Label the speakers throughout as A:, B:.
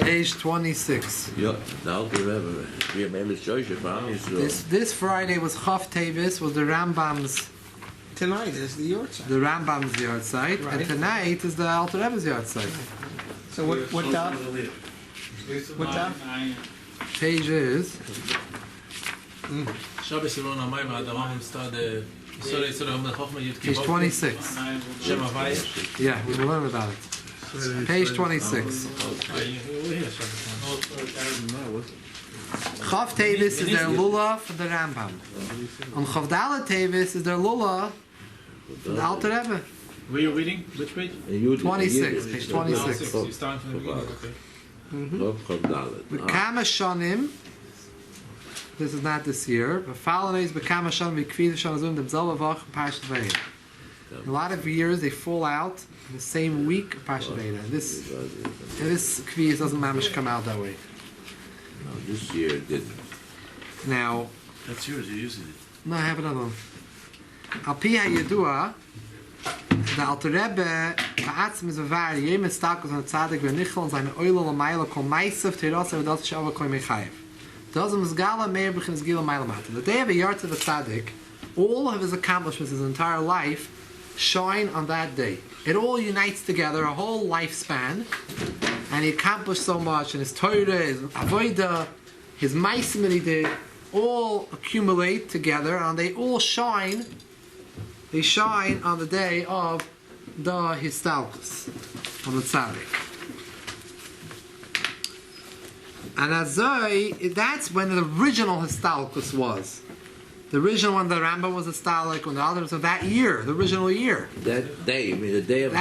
A: Page 26.
B: Ja, the Alter Rebbe. We have made a choice from
A: This Friday was Chaf Teves, was the Rambam's.
C: Tonight is the Yartzeit.
A: The Rambam's Yartzeit,
C: Right.
A: and tonight is the Alter Rebbe's Yartzeit.
C: So what daf? What daf?
A: Page is
D: Shabbos Elon Hamayim had the Rambam started. Sorry,
A: page 26.
D: Shem Havaya.
A: Yeah, we will learn about it. Page 26. Chaf Teves is their lula for the Rambam. On Chavdala Teves is their lula for the Alter Rebbe.
D: Were you reading? Which page?
A: 26, page 26.
D: You're starting from the beginning, okay.
A: Bekama Shonim. This is not this year. But following is Bekama Shonim Vikvid Shonazum Demzelva Vach Parshat Vayim. A lot of years they fall out in the same week of Parshat Vayim. This Kviz doesn't mamish come out that way.
B: No, this year it didn't.
A: Now,
D: That's yours, you're using it.
A: no, I have another one. Al Pi HaYedua, the Alter Rebbe, Ba'atzim is a var, Yem et Stakos on Tzadik, V'nichel on seine Oilo L'mayla, Kol Meisav, Teros, Evedat Shava Koi Mechayev. Dozem is Gala, Meir B'chin is Gila Mayla Mata. The day of a Yartzeit of a Tzadik, all of his accomplishments, his entire life, shine on that day. It all unites together, a whole lifespan, and he accomplished so much, and his Torah, his Avodah, his Maisim that he did, all accumulate together, and they all shine. They shine on the day of the Histalkus, on the Tzaddik. And that's when the original Histalkus was. The original one, the Rambam was Histalik, when the others of that year, the original year.
B: That day, I mean the day of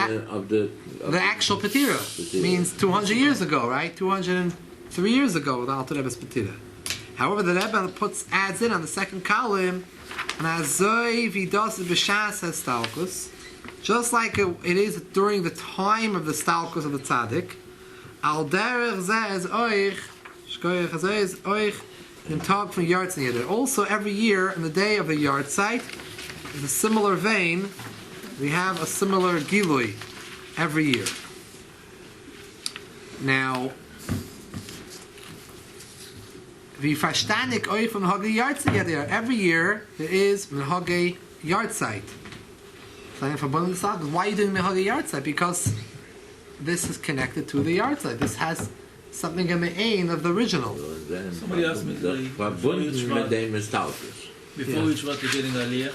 B: the
A: actual Petira means 200 years ago, right? 203 years ago, the Alter Rebbe's Petira. However, the Rebbe adds in on the second column, and Azoi Vidos B'Shas Histalkus, just like it is during the time of the Stalkus of the Tzaddik. Al derech zeh ez oich, shkoyach zeh ez oich, in talk from Yartzeit. Also, every year, on the day of the Yartzeit, in a similar vein, we have a similar Gilui every year. Now, we verstandig euch von Hage Yartzeit. Every year there is Hage Yartzeit. Why are you doing Hage Yartzeit? Because this is connected to the Yartzeit. This has something in the ain of the original.
D: Somebody asked me today, before each Shvat they're getting Aliyah,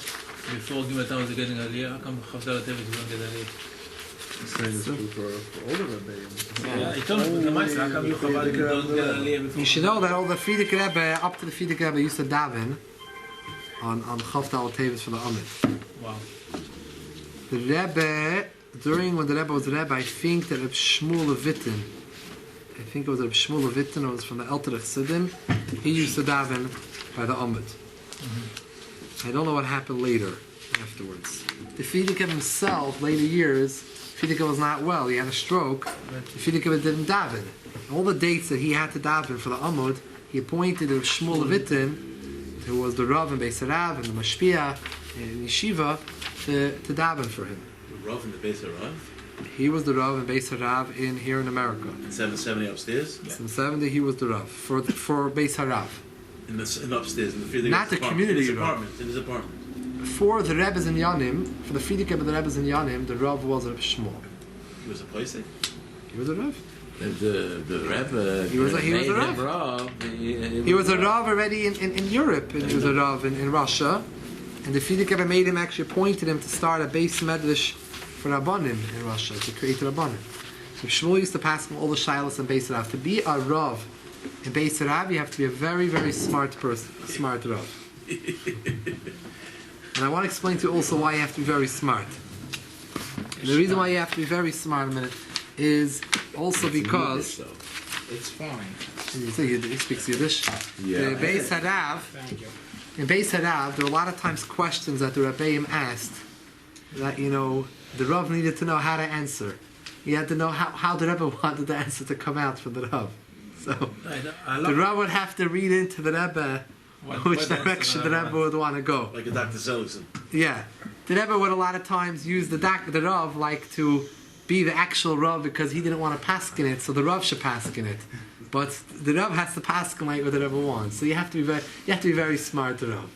D: before Gimatam was getting Aliyah, how come Chavdala Teves don't get Aliyah?
C: For older rebellion.
D: Yeah, he told me, but the Meister, how come you Chavdala don't get Aliyah before?
A: You should know that all the Frierdiker Rebbe, up to the Frierdiker Rebbe, used to daven on Chavdala Teves for the Amid.
D: Wow.
A: The Rebbe, when the Rebbe was Rebbe, I think that Reb Shmuel Levittin, or it was from the Elter Chassidim, he used to daven by the Amid. I don't know what happened later, afterwards. The Frierdiker himself, later years, Frierdiker was not well, he had a stroke, the Frierdiker didn't daven. All the dates that he had to daven for the Amud, he appointed Reb Shmuel Levittin, who was the Rav in Beis Harav and the Mashpia in Yeshiva, to daven for him.
D: The Rav in the Beis Harav?
A: He was the Rav in Beis Harav here in America.
D: In 770 upstairs?
A: Yeah. In 70 he was the Rav for Beis Harav.
D: In upstairs, in the field.
A: Not the community Rav.
D: In his apartment.
A: For the Rebbes in Yanim, for the Frierdiker of the Rebbes in Yanim, the Rav was Reb Shmuel.
D: He was a place there?
A: He was a Rav.
B: The Rebbe.
A: He was a Rav. He was a Rav already in Europe, and he was a Rav in Russia. And the Frierdiker made him, actually appointed him to start a base medrash for Rabbanim in Russia, to create a Rabbanim. So Shmuel used to pass him all the shilas and Beis Harav. To be a Rav in Beis Harav, you have to be a very, very smart person, a smart Rav. And I want to explain to you also why you have to be very smart. And the reason why you have to be very smart, is also because...
C: It's fine.
A: He speaks Yiddish.
B: Yeah.
A: The Beis Harav,
C: Thank you.
A: in Beis Harav, there were a lot of times questions that the Rebbeim asked that, the Rav needed to know how to answer. He had to know how the Rebbe wanted the answer to come out from the Rav. So the Rav would have to read into the Rebbe which direction the Rebbe would want to go.
D: Like a Dr. Seligson.
A: Yeah. The Rebbe would a lot of times use the Rav like to be the actual Rav because he didn't want to paskin it, so the Rav should paskin it. But the Rav has to paskin like what the Rav wants. So you have to be very smart, the Rav.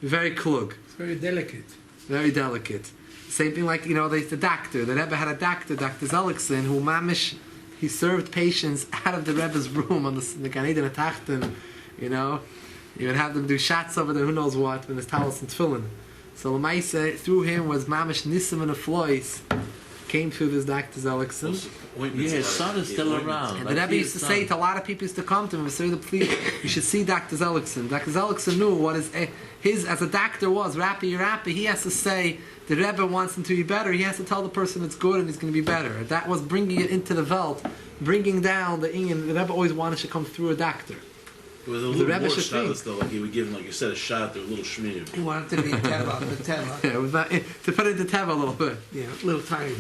A: Be very klug.
E: It's very delicate.
A: Very delicate. Same thing like, there's the doctor. The Rebbe had a doctor, Dr. Zelikson, who mamish, he served patients out of the Rebbe's room on the Gan Eden Atachten, He would have them do shots over there, who knows what, when his towels and tefillin. So Lamaisa, through him was mamish Nissim and a Flois, came through this Dr. Zelikson.
B: Yeah, his son is still around.
A: And the Rebbe used to say to a lot of people used to come to him and say, please, you should see Dr. Zelikson. Dr. Zelikson knew what his as a doctor was, Rappi, he has to say, the Rebbe wants him to be better, he has to tell the person it's good and he's going to be better. That was bringing it into the Welt, bringing down the Inyan. The Rebbe always wanted to come through a doctor.
F: It was a little more status though, like he would give him, like you said, a shot, a little shmear.
C: He wanted to be Teva, the Teva.
A: Yeah, it was not, to put it into Teva a little bit.
C: Yeah, a little tiny.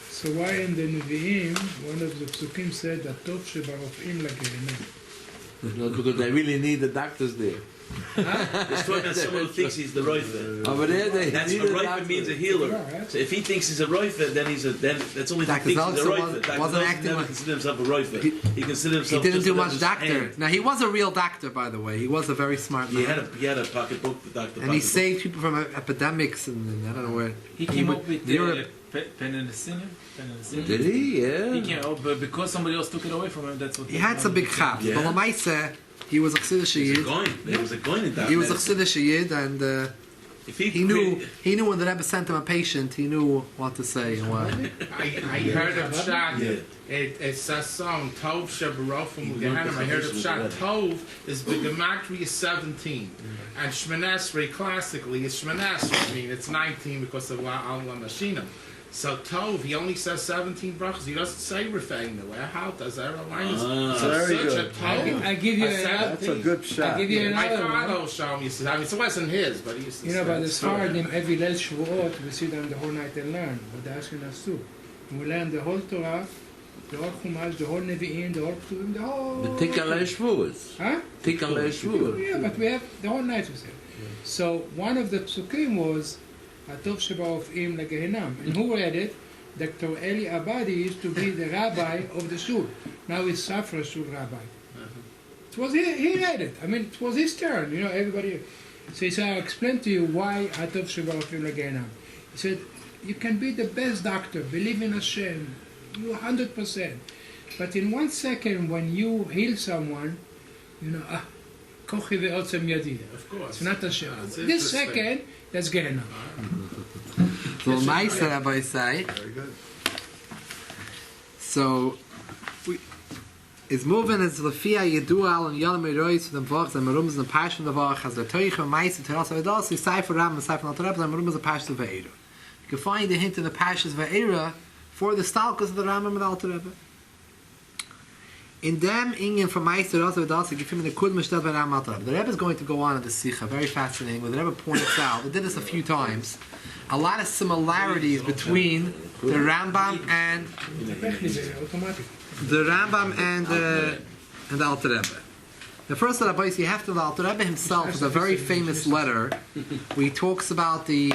E: So why in the Nevi'im, one of the Psukim said that Tov shebarofim lagehinam?
B: Because they really need the doctors there.
F: He's talking about someone who thinks he's the roifer.
B: Over there, they
F: That's
B: need
F: a
B: a
F: roifer
B: doctor.
F: means a healer.
E: Right.
F: So if he thinks he's a roifer, then that's only if
A: Dr.
F: he thinks he's a
A: Zelikson
F: roifer. Dr.
A: wasn't
F: Zelikson
A: acting
F: never
A: like-
F: considered himself a roifer. He considered
A: He
F: himself
A: didn't
F: just
A: do
F: about
A: much
F: his
A: doctor.
F: hand.
A: Now, he was a real doctor, by the way. He was a very smart man.
F: He had a pocketbook, the doctor.
A: And he saved people from epidemics and I don't know where.
D: He came up with
A: Europe.
D: penicillin.
B: Did he? Yeah.
D: He came up, but because somebody else took it away from him, that's what
A: He had some big chaps.
F: Yeah.
A: But Lamaisa, he was a Chassidish Yid.
F: There was a goin in that.
A: He was a Chassidish Yid, and
F: If
A: he knew when the Rebbe sent him a patient, he knew what to say and what.
G: I heard of Shad.
F: Yeah.
G: It says song Tov Shabarofim Gehanim. I heard of Shad. Tov is the gematria 17, and Shmanesrei classically is Shmanesrei. I mean it's 19 because of Al Mashinim. So Tov, he only says 17 brachas. He doesn't say Refeinu. How does that align? So
C: Very
G: such
C: good.
G: a Tov.
E: I give you
G: a
E: another.
C: That's a good shot.
E: I give you
G: My
E: another
G: father
E: one.
G: will show me. He says, I mean, it wasn't his, but he used to say.
E: By the
G: it's
E: Sfaradim, every Leil Shavuot, we sit down the whole night and learn. But the Ashkenaz too. And we learn the whole Torah, the whole Chumash, the whole Nevi'im, the whole Ketuvim, the whole...
B: The Tikkun Leishvuas.
E: Huh?
B: Tikkun Leishvuas.
E: Yeah, but we have the whole night we say. So one of the Psukim was Atov Shebarofim Lagehinam. And who read it? Dr. Eli Abadi used to be the rabbi of the shul. Now he's Safra Shul rabbi. It was he read it. I mean, it was his turn. Everybody. So he said, "I'll explain to you why Atov Shebarofim Lagehinam." He said, "You can be the best doctor, believe in Hashem, you 100%. But in 1 second, when you heal someone, kochi ve'otzem yadi.
G: Of course.
E: It's not Hashem.
G: That's
E: This
G: interesting.
E: second, that's Gehenna."
A: So Lamaisa, Rabbi say.
C: Very good.
A: So, it's moving as Lafia Yedual and Yom Merois from the Vachs and Merums and Passion the Vach as the Toich and Maisa Teras Avidas, the Cypher Ram and Cypher Natarab and Merums and Passion of Ve'era. You can find the hint in the Passions of Ve'era for the Stalkers of the Rambam and the Alter Rebbe. In them, Ingen from Maisa Teras Avidas, you give him the Kud Mishtel Ben Ram Alter Rebbe. The Rebbe is going to go on in the Sikha, very fascinating, where the Rebbe points out, they did this a few times, a lot of similarities between the Rambam and
E: Automatic.
A: the Rambam and the Alter Rebbe. The first advice you have to the Alter Rebbe himself is a very famous letter where he talks about the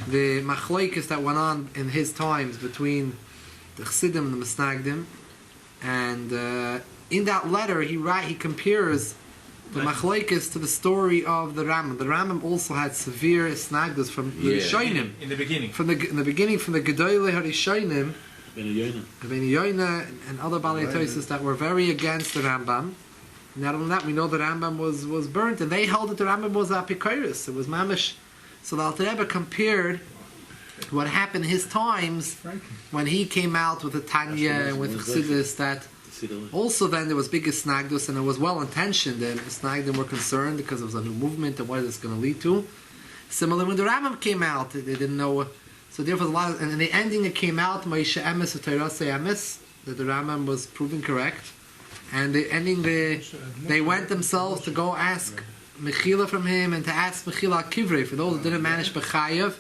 A: machloikis that went on in his times between the Chassidim and the Misnagdim, and in that letter he compares the machloikis to the story of the Rambam. The Rambam also had severe snagdus from the Rishonim.
D: in the beginning.
A: From the beginning, from the Gedolei HaRishonim, Rabbeinu Yoina and other Balei Tosis that were very against the Rambam. Not only that, we know the Rambam was burnt, and they held that the Rambam was Apikoros. It was Mamish. So the Alter Rebbe compared what happened in his times when he came out with the Tanya and with Chassidus, that also then there was big snagdus, and it was well intentioned, and the Snagdim were concerned because it was a new movement and what is this going to lead to. Similarly, when the Rambam came out, they didn't know. So there was a lot of, and in the ending it came out, Moshe Emes or Teirase Emes, that the Rambam was proven correct. And the ending, they went themselves to go ask Mechila from him and to ask Mechila Kivrei. For those who didn't manage Bechayev,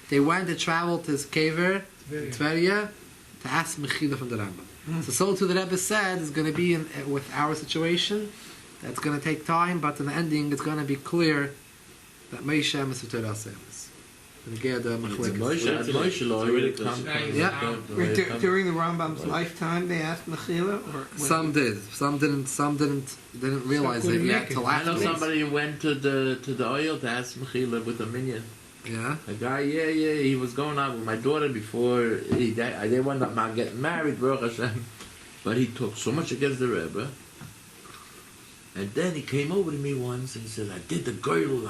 A: they went to travel to his Kever, Tveria, to ask Mechila from the Rambam. So too the Rebbe said is going to be with our situation. That's going to take time, but in the ending it's going to be clear that Moshe Emes or Teirase Emes. the Gerda Machlikas.
B: Moshe already come.
A: Yeah.
C: During the Rambam's lifetime, they asked Mechila, or
A: Some did. Some didn't realize it
E: couldn't
A: yet
E: make it.
A: till
B: I know
A: afterwards.
B: somebody who went to the oil to ask Mechila with a minion.
A: Yeah.
B: A guy, he was going out with my daughter before they wound up not getting married, Baruch Hashem. But he took so much against the Rebbe. And then he came over to me once and he said, I did the girdle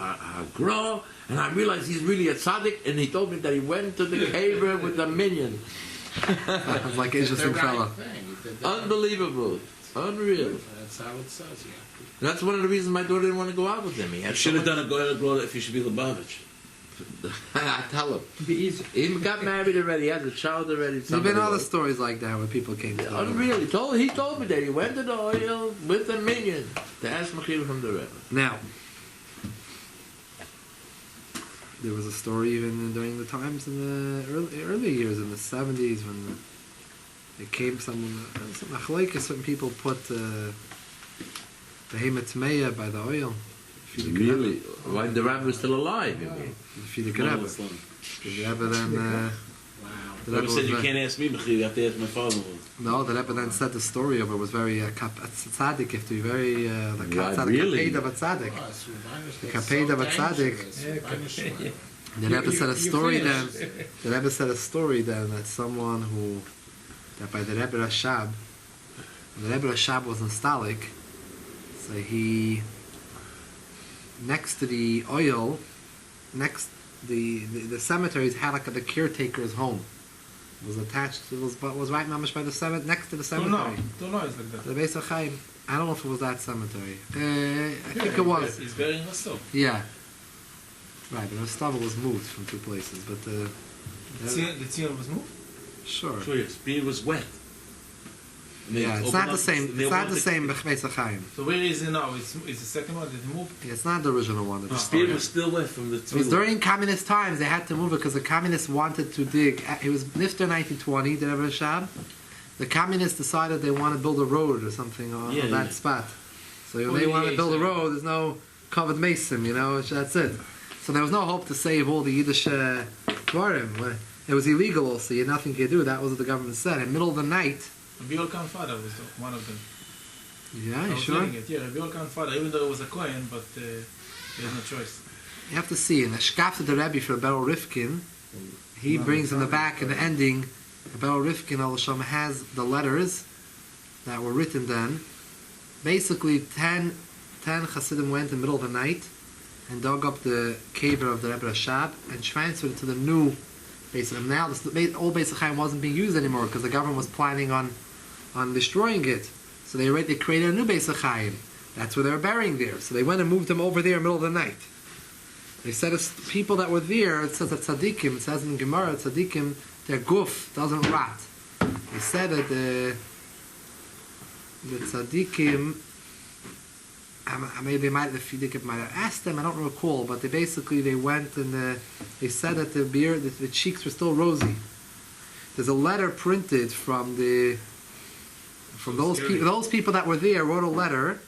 B: grow, and I realized he's really a tzaddik, and he told me that he went to the cave with a minion.
A: Sounds like an interesting fella.
B: Unbelievable. Unreal.
G: That's how it says, yeah.
B: That's one of the reasons my daughter didn't want to go out with him. He had
F: Should have done a goyal grow if you should be Lubavitch.
B: I tell him.
C: be easy.
B: He got married already. He has a child already.
A: There's been other stories like that where people came to
B: Unreal. He told me that he went to the oil with a minion to ask Mechila from the Rebbe.
A: Now, there was a story even during the times in the early years, in the 70s, when it came some machlokes, when people put the hematmeya by the oil.
B: Really? When the Rebbe was still alive, you mean?
A: If you could have it. The Rebbe then...
G: Wow.
A: the
F: Rebbe
A: Rebbe
F: said
A: was
F: you
A: very-
F: can't ask me, Mechila, you have to ask my father-in-law.
A: No, the Rebbe then said the story of it was very tzaddik, if to be very
B: Right,
A: tzaddik,
B: really?
A: kapeda of a tzaddik.
G: Oh, it's Rabbanish,
A: The
G: that's
A: kapeda
G: so
A: of a tzaddik.
G: dangerous. Rabbanish.
A: The Rebbe said a
E: you
A: story then.
E: finished.
A: The Rebbe said a story then that someone that by the Rebbe Rashab, when the Rebbe Rashab was in Stalik, so he, next to the oil, the cemeteries had like the caretaker's home. It was attached, it was right mamish by the cemetery, next to the cemetery.
D: Don't know, it's like that.
A: The Beis HaChaim, I don't know if it was that cemetery. I think it was.
D: He's burying himself.
A: Yeah. Right, but the stubble was moved from two places, but
D: The tziyun was moved?
A: sure.
F: Sure, his beard was wet. And they
A: Yeah, it's
F: opened
A: not the
F: up-
A: same.
F: they
A: It's not
F: opened
A: the
F: up
A: same Beis HaChaim.
D: So where is it now? It's the second one. Did he move?
A: Yeah, it's not the original one. That
F: His
A: just
F: beard
A: started.
F: was still wet from the
A: It was during communist times. They had to move it because the communists wanted to dig. It was Nifter 1920, the Rebbe Rashab. The communists decided they want to build a road or something on
F: Yeah,
A: that
F: yeah.
A: spot. So when they want to build a
D: 48,
A: road, there's no covered mason, that's it. So there was no hope to save all the Yiddish dvarim. It was illegal also. You had nothing you could do. That was what the government said. In the middle of the night.
D: Rabbi Khan's father was one of them.
A: Yeah,
D: I
A: you
D: was
A: sure?
D: reading it. Yeah, Rabbi Khan's father, even though it was a Kohen, but he had no choice.
A: You have to see, in the Shkafta the Rebbe for Beryl Rifkin, he brings in the back, in the ending, Beryl Rifkin, Al Hashem, has the letters that were written then. Basically, 10 Hasidim went in the middle of the night and dug up the cave of the Rebbe Rashab and transferred it to the new Beis HaChaim. Now, the old Beis HaChaim wasn't being used anymore because the government was planning on destroying it. So they created a new Beis HaChaim. That's where they were burying there. So they went and moved them over there in the middle of the night. They said it's people that were there, it says that tzaddikim, it says in Gemara, tzaddikim, their guf doesn't rot. They said that the tzaddikim, maybe the tzaddikim might have asked them, I don't recall, but they went and they said that the cheeks were still rosy. There's a letter printed from those people that were there, wrote a letter.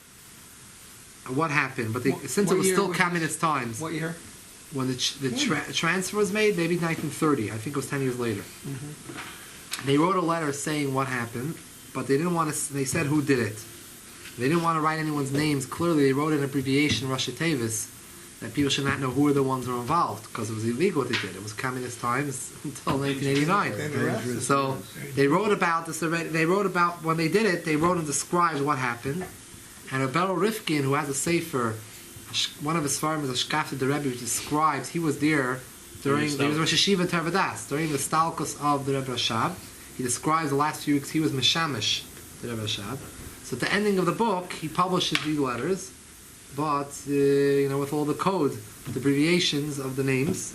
A: What happened? But since
C: what
A: it was
C: year
A: still
C: was
A: communist times,
C: What year?
A: when the transfer was made, maybe 1930. I think it was 10 years later. They wrote a letter saying what happened, but they didn't want to. They said who did it. They didn't want to write anyone's names. Clearly, they wrote an abbreviation, Rosh Teves, that people should not know who are the ones who were involved because it was illegal what they did. It was communist times until 1989. So they wrote about this already. They wrote about when they did it. They wrote and described what happened. And Rebbe Rifkin, who has a sefer, one of his farmers, a Shkafta the Rebbe, which describes he was there during he was Rosh Hashiva Tervadas during the stalkus of the Rebbe Rashab. He describes the last few weeks he was Meshamish the Rebbe Rashab. So at the ending of the book, he publishes these letters, but with all the code, the abbreviations of the names,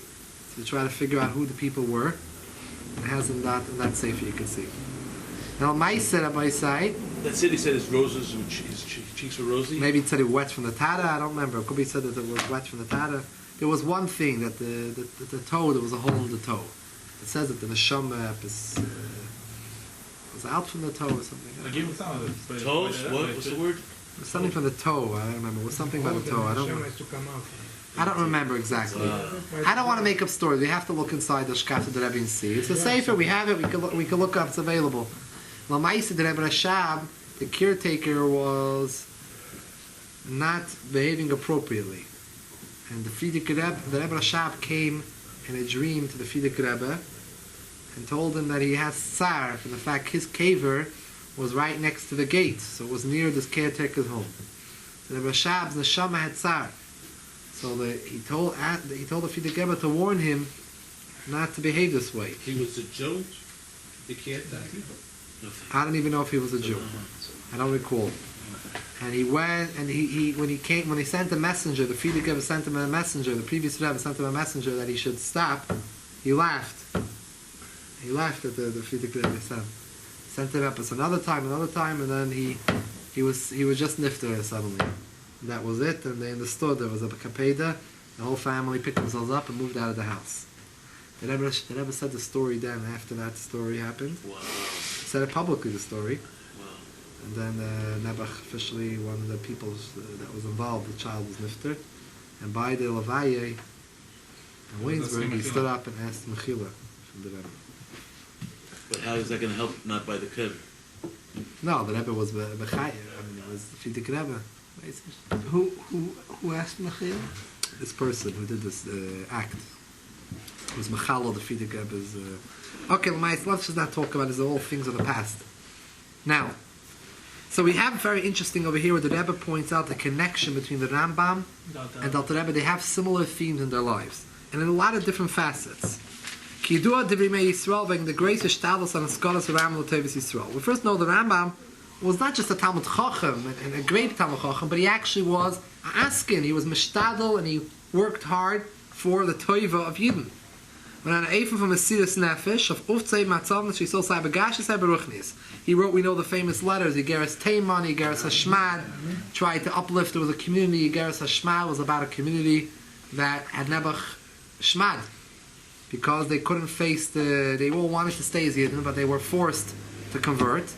A: to try to figure out who the people were. It has in that sefer you can see. Now, my said at my side.
F: That city said his roses, his cheeks were rosy.
A: Maybe it said it wet from the tada. I don't remember. It could be said that it was wet from the tada. There was one thing that the toe, there was a hole in the toe. It says that the neshama was out from the toe or something.
D: I give him some of it.
F: Toes? What was the word?
A: It was something from the toe. I don't remember. It was something about the toe. I don't
E: Hashem
A: know.
E: has to come out.
A: I don't remember exactly. I don't want to make up stories. We have to look inside the Shkat of the Rebbe and see. It's a sefer. We have it. We can look up. It's available. L'maisa, the Rebbe Rashab, the caretaker, was not behaving appropriately, and the Rebbe Rashab came in a dream to the Frierdiker Rebbe and told him that he has tsar for the fact his caver was right next to the gate, so it was near this caretaker's home. So the Rebbe Rashab's neshama had tsar. So he told the Frierdiker Rebbe to warn him not to behave this way.
G: He was a Jew? The caretaker?
A: I don't even know if he was a Jew. I don't recall. And he went, and when he sent a messenger, the Frierdiker Rebbe sent him a messenger, the previous Rebbe sent him a messenger that he should stop, he laughed. He laughed at the Frierdiker Rebbe sent him up another time, and then he was just nifter suddenly. And that was it, and they understood there was a kapeda. The whole family picked themselves up and moved out of the house. The Rebbe said the story then, after that story happened.
F: Wow.
A: He said it publicly, the story.
F: Wow.
A: And then Nebuch officially, one of the people that was involved, the child was nifter. And by the Levaye in Waynesburg, he stood up and asked Mechila from the Rebbe.
F: But how is that going to help not by the kid?
A: No, the Rebbe was Bechaya. I mean, it was the Frierdiker Rebbe.
C: Who asked Mechila?
A: This person who did this act. It was Mechalo, the Frierdiker Rebbe's... Okay, let's just not talk about it. These are all things of the past. Now, so we have very interesting over here where the Rebbe points out the connection between the Rambam and the Alter Rebbe. They have similar themes in their lives, and in a lot of different facets. Kidua Divrei Yisrael, being the grace of Shtalos and Eskalas of Rambam Teves Yisrael. We first know the Rambam was not just a Talmud Chacham, and a great Talmud Chacham, but he actually was an Askin. He was Mishtadel, and he worked hard for the Toiva of Yidden. When an Eifel from Mesiras Nefesh of Uftzei Matzav Nishri Sol Sai Bagash Sai Beruchnis. He wrote, we know the famous letters. Yigeres Teiman, Yigeres Hashmad, tried to uplift. There was a community. Yigeres Hashmad was about a community that had Nebuch Shmad, because they couldn't face they all wanted to stay as Yidden, but they were forced to convert.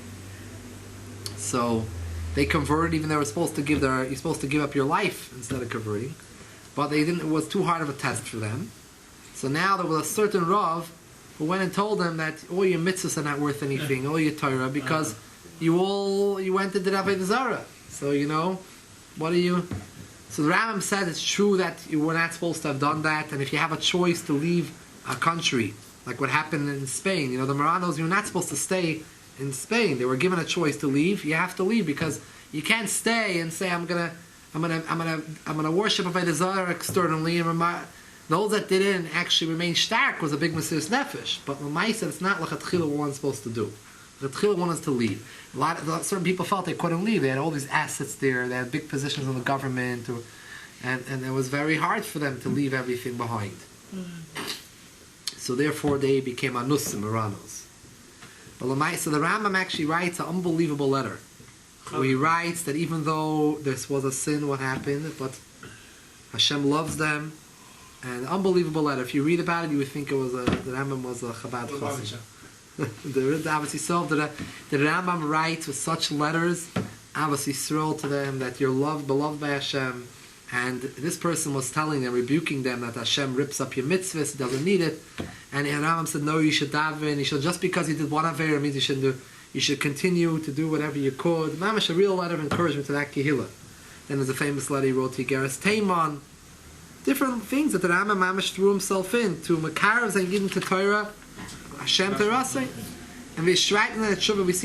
A: So they converted, even though they were supposed to you're supposed to give up your life instead of converting. But they didn't. It was too hard of a test for them. So now there was a certain Rav who went and told them that all your mitzvahs are not worth anything, all your Torah, because you went to the Avodah Zarah. So what are you? So the Rambam said it's true that you were not supposed to have done that, and if you have a choice to leave a country, like what happened in Spain, the Moranos, you're not supposed to stay in Spain. They were given a choice to leave. You have to leave because you can't stay and say I'm gonna worship Avodah Zarah externally and those that didn't actually remain stark was a big Mesiras Nefesh. But L'maisa, it's not like Lechatchila what one's supposed to do. Lechatchila one is to leave. Certain people felt they couldn't leave. They had all these assets there. They had big positions in the government, and it was very hard for them to leave everything behind. So therefore, they became Anusim, Moranos. But L'maisa, the Rambam actually writes an unbelievable letter, where he writes that even though this was a sin, what happened, but Hashem loves them. An unbelievable letter. If you read about it, you would think the Rambam was a Chabad Chassid. The Rambam writes with such letters, Avos Yisrael to them, that you're beloved by Hashem, and this person was telling them, rebuking them, that Hashem rips up your mitzvahs, he doesn't need it, and Rambam said, no, you should daven, just because you did one Aveira means you should continue to do whatever you could. Mamash, a real letter of encouragement to that Kehillah. Then there's a famous letter he wrote to Yigeres Teiman, different things that the Rambam Mamash threw himself in to Makaravs and Yidden to Torah, Hashem Terasei. And we see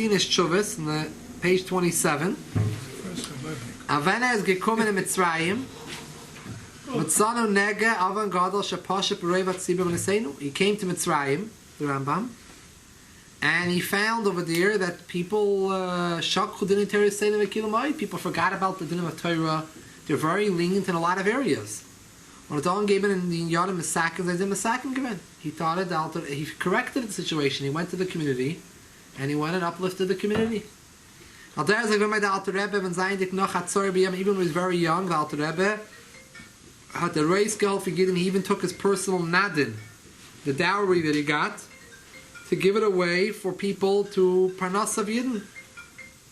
A: in his Tshuvas, in the page 27, Avena is gekommen in Mitzrayim, Mitzanu nege avan gadol shepashe b'reivat tzibur v'neseinu. He came to Mitzrayim, the Rambam, and he found over there that people shakhu dinim Torah seinu v'kilamai. People forgot about the dinim of Torah. They're very lenient in a lot of areas. When it's all given in the Yad Mesakin, they did Mesakin given. He thought he corrected the situation. He went to the community, and he went and uplifted the community. Even when he was very young, the Alter Rebbe had the race girl for Yidden. He even took his personal nadin, the dowry that he got, to give it away for people to Parnasa of Yidden,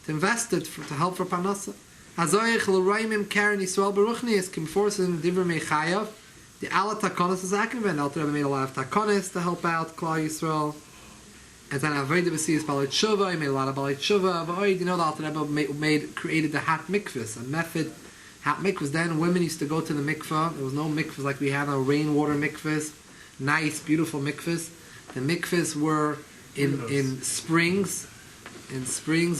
A: to invest it to help for Parnasa. Hazoich l'roimim karen Yisrael beruchnius kim forces in Divra Mechayav. The ala takonis is active, and Alter Rebbe made a lot of takonis to help out Klal Yisrael. And then Avodah B'Siyas Balei Tshuva, he made a lot of Balei Tshuva. But you know, the Alter Rebbe created the hat mikvahs, a method. Hat mikvahs. Then women used to go to the mikvah. There was no mikvahs like we have now, rainwater mikvahs, nice, beautiful mikvahs. The mikvahs were in springs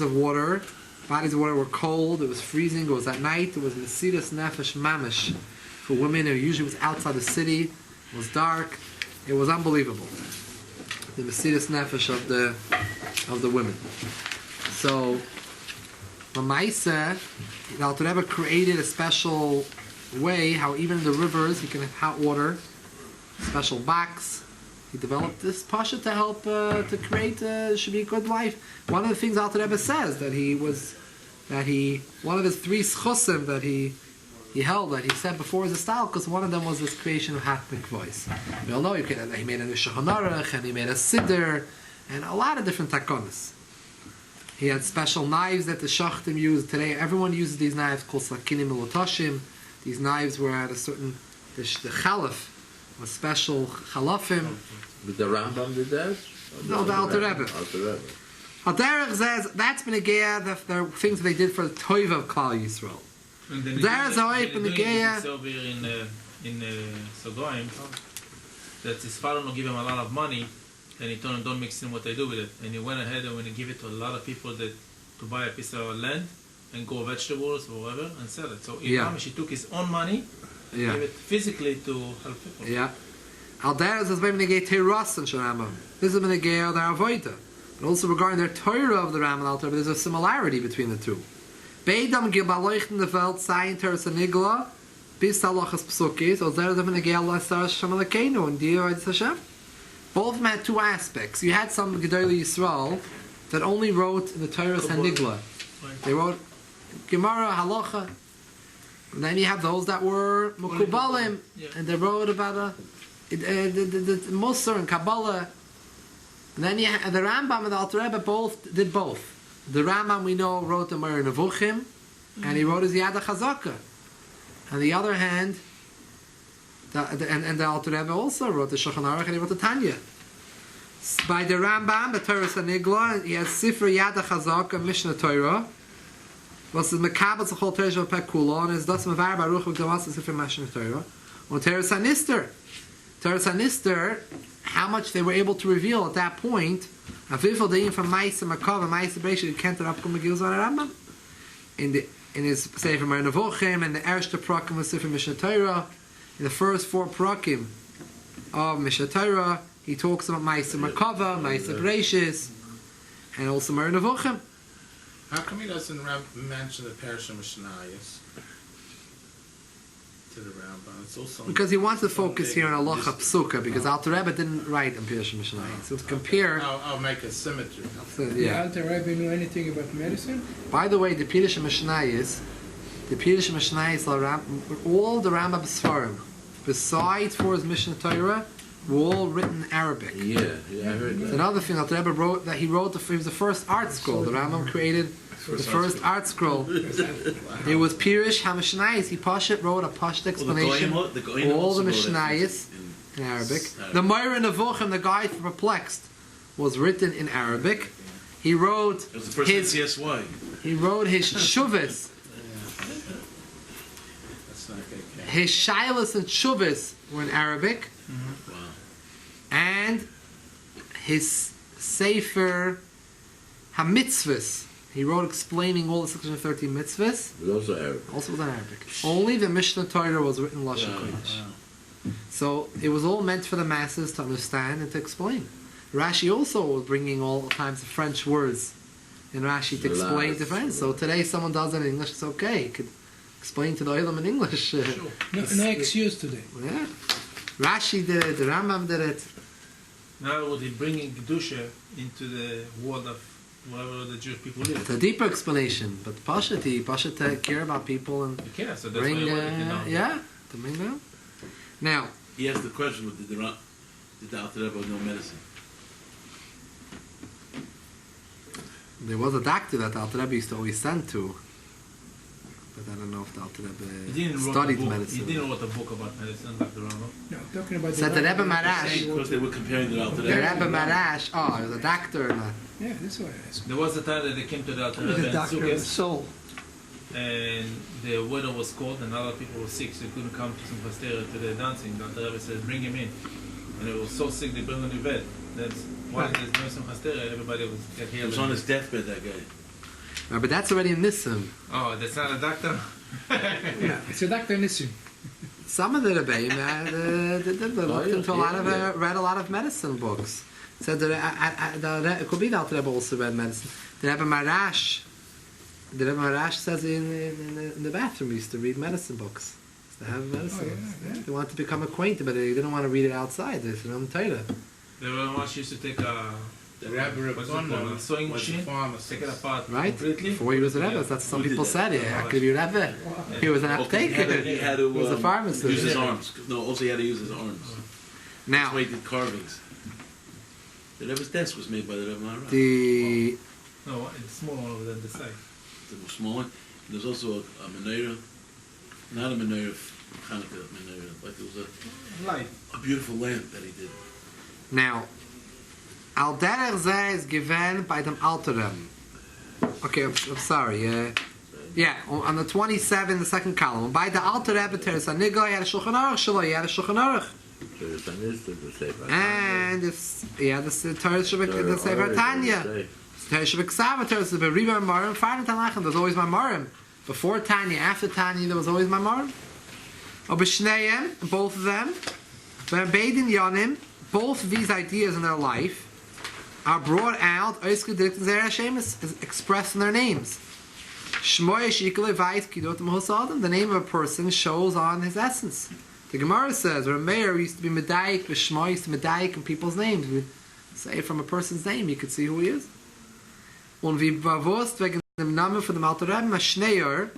A: of water. Bodies of water were cold. It was freezing. It was at night. It was Mesiras Nefesh Mamish for women. It usually was outside the city. It was dark. It was unbelievable. The Mesiras Nefesh of the women. So, Mamaisa, the Alter Rebbe created a special way how even in the rivers you can have hot water, special box. He developed this pasha to help to create should be a good life. One of the things Alter Rebbe says one of his 3 schusim that he held, that he said before his style, because one of them was this creation of hat mikvahs. We all know he made a Shulchan Aruch and he made a siddur and a lot of different takonis. He had special knives that the shachtim used. Today everyone uses these knives called sakinim ulotashim. These knives were at a certain the chalaf was special chalafim.
B: But the Rambam did that?
A: No, the Alter Rebbe. Alter says that's been a geya, the things that they did for the toiv of Klal Yisrael. There is a hope in the geya.
D: Over in Sogoim that his father will give him a lot of money, and he told him don't mix in what they do with it. And he went ahead and when he give it to a lot of people to buy a piece of land and grow vegetables or whatever and sell it. So he took his own money, gave it physically to help people.
A: Yeah. Alder says maybe they get Teras and Rambam. This is when they get their avodah. And also regarding their Torah of the Rambam and Alter, there's a similarity between the two. Beidam gibaloich in the Welt sein Teres and Igla, bis halachas psukis, or there is when they get Allah Hashem Elokeinu and Dio Hashem. Both of them had 2 aspects. You had some Gedolei Yisrael that only wrote in the Torah and Nigla. They wrote Gemara, Halacha. And then you have those that were Mukubalim, and they wrote about the Musar and Kabbalah. And then you have the Rambam and the Alter Rebbe did both. The Rambam we know wrote the Moreh Nevuchim, and he wrote his Yad HaChazaka. On the other hand, the Alter Rebbe also wrote the Shulchan Aruch and he wrote the Tanya. By the Rambam, the Torah Sanigla, he has Sifra Yad HaChazaka, Mishnah Torah, was the Mekabel Zechol Teresh Pekula, and his Das Mevar Baruch V'Gdamas Sifra Mishnah Torah, on Torah Sanister. Torah Sanister, how much they were able to reveal at that point, Avivol Deim from Maisa Makav and Maisa Beishik Kenter Upkum Megillah Rambam, in his Sefer Moreh Nevuchim and the Ershta Prakim of Sifra Mishnah Torah. In the first 4 prakim of Mishnah Torah, he talks about Maisa Merkava, Maisa Bereishis, and also Moreh Nevuchim.
G: How come he doesn't mention the Parashat Mishnayos to the Rambam? It's also
A: because he wants to focus here on Halacha Psuka, because Alter Rebbe didn't write in Parashat Mishnayos. So to compare...
G: I'll make a symmetry.
E: Did Alter Rebbe know anything about medicine?
A: By the way, the Parashat Mishnayos, all the Rambam Sfarim, besides for his Mishnah Torah, were all written in Arabic.
B: Yeah, I heard that.
A: Another thing that Rebbe wrote, that he was the first art scroll. The Rambam created the first art scroll. It was Pirush HaMishnayos. He wrote a Pashto explanation of all the Mishnayos in Arabic. The Moreh Nevuchim, the guide for Perplexed, was written in Arabic. He wrote
F: It was the first CSY.
A: He wrote his Shuvas. His Shilas and Shuvas were in Arabic.
F: Wow.
A: And his Sefer HaMitzvahs, he wrote explaining all the 613 mitzvahs.
B: It was also Arabic.
A: Also was in Arabic. Only the Mishnah Torah was written in Lashon Kodesh. So it was all meant for the masses to understand and to explain. Rashi also was bringing all kinds of French words in Rashi to explain to friends. So today someone does it in English, it's okay. You could explain to the Olam in English.
E: No excuse today.
A: Yeah. Rashi did it, the Rambam did it.
D: Now would he bringing Kedusha into the world of wherever the Jewish people live?
A: It's a deeper explanation, but Pasha to care about people and
D: Yeah, so that's
A: bring,
D: why he wanted to know.
A: to bring them. Now,
F: He asked the question, did the Alter Rebbe know medicine?
A: there was a doctor that Alter Rebbe used to always send to. But I don't know if the Alter
D: He
A: Rebbe
D: didn't wrote a
A: studied
D: book.
A: medicine.
D: He didn't write a book about medicine like the Rambam.
E: No, I'm talking about
A: Said the Rebbe Marash.
F: Because they were comparing it out to
A: The
F: that.
A: Rebbe Marash, oh, he was a doctor.
E: Yeah, that's what I asked.
D: There was a time that they came to the Alter
C: The
D: Rebbe and
C: doctor of the
D: Sukkot,
C: soul.
D: and the weather was cold and a lot of people were sick, so they couldn't come to some Pastera to the dancing. The Alter Rebbe said, bring him in. And he was so sick, they bring him to bed. That's why there's no some Pastera, everybody was get
F: He
D: healed.
F: was on his deathbed, that guy.
A: No, but that's already in Nissim.
D: Oh, that's not a doctor?
E: Yeah, it's a doctor Nissim.
A: Some of the Rebbeim looked into a lot of read a lot of medicine books. Said that it could be the Alter Rebbe also read medicine. The Rebbe Marash says in the bathroom he used to read medicine books. Used to have medicine books. They wanted to become acquainted, but they didn't want to read it outside. They said, I'm tired.
D: The Rambam used to take a
G: The Rebbe
D: what's it called, a sewing
G: was a
D: machine,
G: pharmacist.
D: take it apart
A: Right?
D: completely.
A: Before he was a Rebbe, that's what some
F: Who did
A: people
F: that?
A: said. Yeah, could be Rebbe. He was an aptaker.
F: He had to
A: He was a pharmacist.
F: use his arms. No, also he had to use his arms.
A: Now,
F: That's why he did carvings. The Rebbe's desk was made by the Rebbe Maharaj.
A: the
D: No, it's small one over there on the side.
F: The small one. There's also a menorah, not a menorah, Hanukkah menorah, like it was
D: Light.
F: a beautiful lamp that he did.
A: now, Al Derech Zeh is given by them Alter Rebbe. Okay, I'm sorry. Yeah, on the 27, the second column. By the Alter Rebbe, Teres HaNigo, he had a Shulchan Aruch, Shelo, he had a Shulchan Aruch. And it's, yeah, the Teres the Sefer Tanya. Teres Shabbat Teres the Beriba Marim, Fire Tanachem, there's always my Marim. Before Tanya, after Tanya, there was always my Marim. Obishneim, both of them. Beidin Yonim, both of these ideas in their life are brought out, is expressed in their names. The name of a person shows on his essence. The Gemara says, or a mayor used to be Medayik, Shmoy used to Medayik in people's names. We say from a person's name, you could see who he is. Und wie bewusst wegen dem Namen von dem Alter Rebbe, Shneier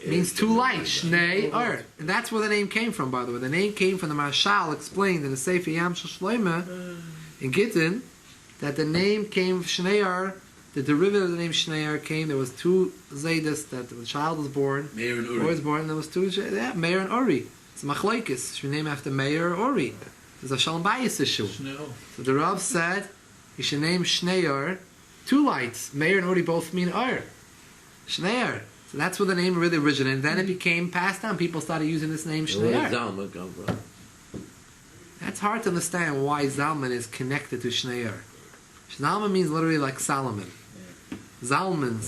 A: means two lights, Shneier. And that's where the name came from, by the way. The name came from the Marshal explained in the Sefer Yam Shel Shloimeh in Gittin that the name came from Shneier. The derivative of the name Shneier came. There was two Zaydis that the child was born.
F: Meir and
A: Boy
F: Uri.
A: was born. And there was two. Yeah, Meir and Uri. It's a machlokes. Should be named after Meir or Uri. There's a Shalom Bayis issue. So the Rav said you should name Shneier two lights. Meir and Uri both mean Ur. Shneier. So that's where the name really originated. Then it became passed down. People started using this name
B: Where did
A: Shneier.
B: Zalman come from?
A: That's hard to understand why Zalman is connected to Shneier. Zalman means literally like Solomon. Solomon.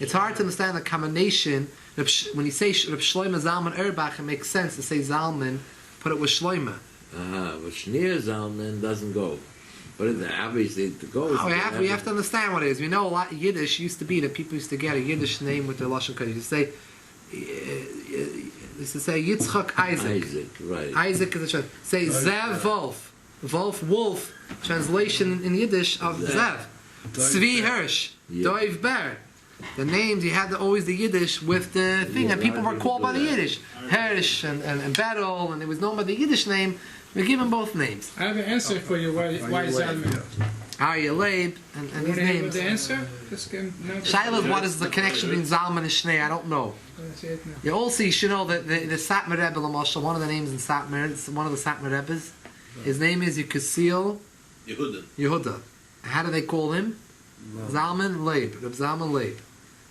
A: It's hard to understand the combination. When you say Reb Shloimeh Zalman Erbach, it makes sense to say Zalman, put it with Shloimeh.
B: But Shneir Zalman doesn't go. But obviously it goes.
A: Oh, we have to understand what it is. We know a lot Yiddish used to be that people used to get a Yiddish name with their Lashon Kodesh. Used to say Yitzchak Isaac.
B: Isaac, right.
A: Isaac is a translation. Say Zev Wolf. Wolf. Translation in Yiddish of Zev. Tzvi Hirsch.
B: Yeah.
A: Doiv Ber. The names, you had always the Yiddish with the thing, and people were called by the Yiddish. Hirsch and Berel, and there was no by the Yiddish name. We give them both names.
E: I have an answer for you why Zalman.
A: Arya Leib, and
E: You
A: his
E: want to hear
A: names.
E: the answer? Just give
A: Shiloh, what is the connection between Zalman and Shnei? I don't know.
E: Say it now.
A: You also should know that the Satmar Rebbe, Lamashal, one of the names in Satmar, it's one of the Satmar Rebbes. His name is Yekusiel
F: Yehuda.
A: Yehuda. How do they call him? Zalman Leib. Reb Zalman Leib.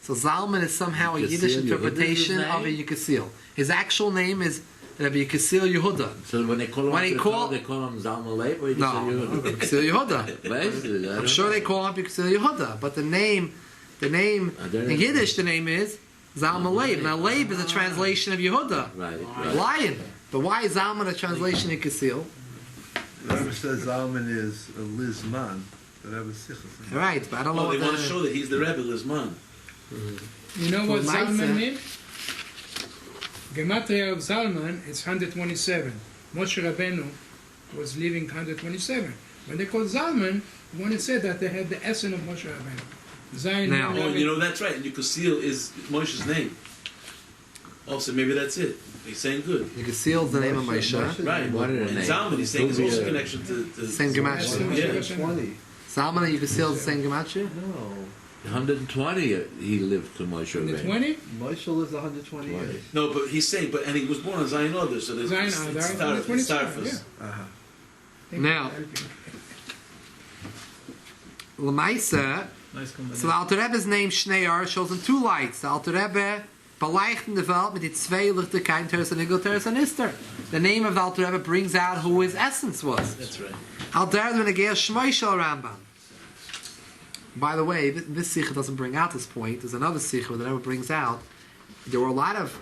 A: So Zalman is somehow a Yiddish
B: Yekusiel
A: interpretation
B: Yehuda's
A: of a Yekusiel. His actual name is Rabbi Yekusiel Yehuda.
B: So when they call him,
A: When he call-
B: they call him Zalman Leib, or you
A: No,
B: just say
A: Yekusiel Yehuda.
B: Basically, I
A: I'm
B: don't
A: sure
B: know.
A: they call him Yekusiel Yehuda, but the name
B: I don't
A: in
B: know.
A: Yiddish, the name is Zalman Leib. Now Leib is a translation of Yehuda,
B: Right.
A: lion. But why is Zalman a translation of Yekusiel?
H: The Rebbe says Zalman is a Lizman. The Rebbe Sichas.
A: Right, but I don't know
F: Oh, they
A: what
F: want to show that he's the Rebbe, Lizman.
E: You know what
A: For
E: Zalman
A: Maisa.
E: means? Gematria of Zalman, it's 127. Moshe Rabbeinu was living 127. When they called Zalman, you want to say that they had the essence of Moshe Rabbeinu. Zayin
A: Now-
F: Oh, you know, that's right. And Yekusiel is Moshe's name. Also, maybe that's it. He's saying good.
A: Yekusiel is the name of Moshe.
F: Right.
B: What are the
F: And
B: names?
F: Zalman, he's saying, is
B: Those
F: also
B: are-
F: connection to
A: Same
E: That's
A: gematria.
E: Moshe
F: Yeah.
E: Rabbeinu.
H: 20.
A: Zalman and Yekusiel is the same gematria?
H: No.
B: 120 he lived to Moshe
E: In the
B: Rabbeinu.
E: 20?
H: Moshe lives 120 years.
F: No, but he's saying, and he was born on Zion Order, so there's
E: Zion
F: it's
E: Order,
F: start-
E: the 20
F: start
E: yeah.
F: first.
A: Now, Lamaisa,
D: Nice
A: so
D: combination.
A: the Alter Rebbe's name Shnear shows in two lights. The Alter Rebbe beleichten the Welt mit die zwei Lichtigkeiten, Teres and Igel, Teres and Ister. The name of the Alter Rebbe brings out who his essence was.
F: That's right.
A: Alter Rebbe Negea Shmoishel Rambam. By the way, this Sikha doesn't bring out this point. There's another Sikha that Rebbe brings out. There were a lot of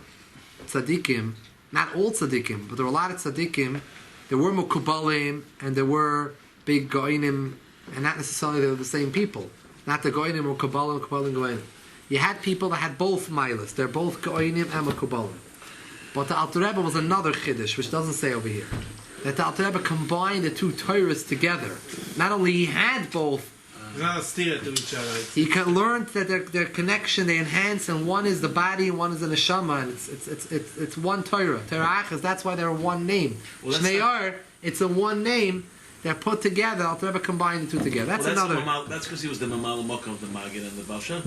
A: tzaddikim, not all tzaddikim, but there were a lot of tzaddikim. There were Mukubalim and there were big Goinim, and not necessarily they were the same people. Not the Goinim or Kabbalah, Kabbalah and Goinim. You had people that had both milas. They're both Goinim and Mukubalim. But the Alter Rebbe was another Chiddush, which doesn't say over here. That the Alter Rebbe combined the two Torahs together. Not only he had both,
D: It's not a steer to each other.
A: he learned that their connection, they enhance, and one is the body and one is the neshama, and it's one Torah. Torah Achas, that's why they're one name.
F: Well, that's
A: Shnei it's a one name. They're put together. Alter Rebbe combined the two together. That's another.
F: That's because he was the Mamal Mokam of the Maggid and the Baal Shem.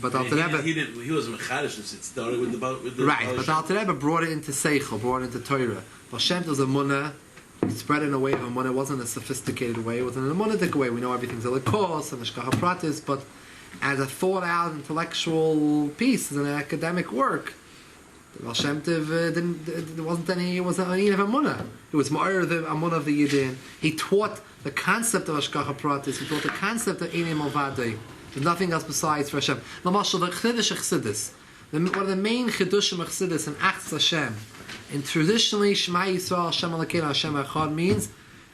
A: But Alter Rebbe,
F: He wasn't Mechadish. It started with the
A: right?
F: Baal
A: But
F: Shem.
A: Alter Rebbe brought it into Seichel, brought it into Torah. Baal Shem was a munah. He spread it in a way of a munah. It wasn't a sophisticated way. It wasn't a munadic way. We know everything's a lekos and hashgacha pratis, but as a thought-out intellectual piece, as an academic work, the Baal Shem Tov there wasn't any. It wasn't any of a munah. It was more the munah of the Yidden. He taught the concept of hashgacha pratis. He taught the concept of Einei Malvadei. There's nothing else besides for Hashem. Lamashal the Chiddush Chassidus. One of the main Chiddushim of Chassidus and Achs Hashem. And traditionally, Shema Yisrael Hashem Elokeinu Hashem Echad means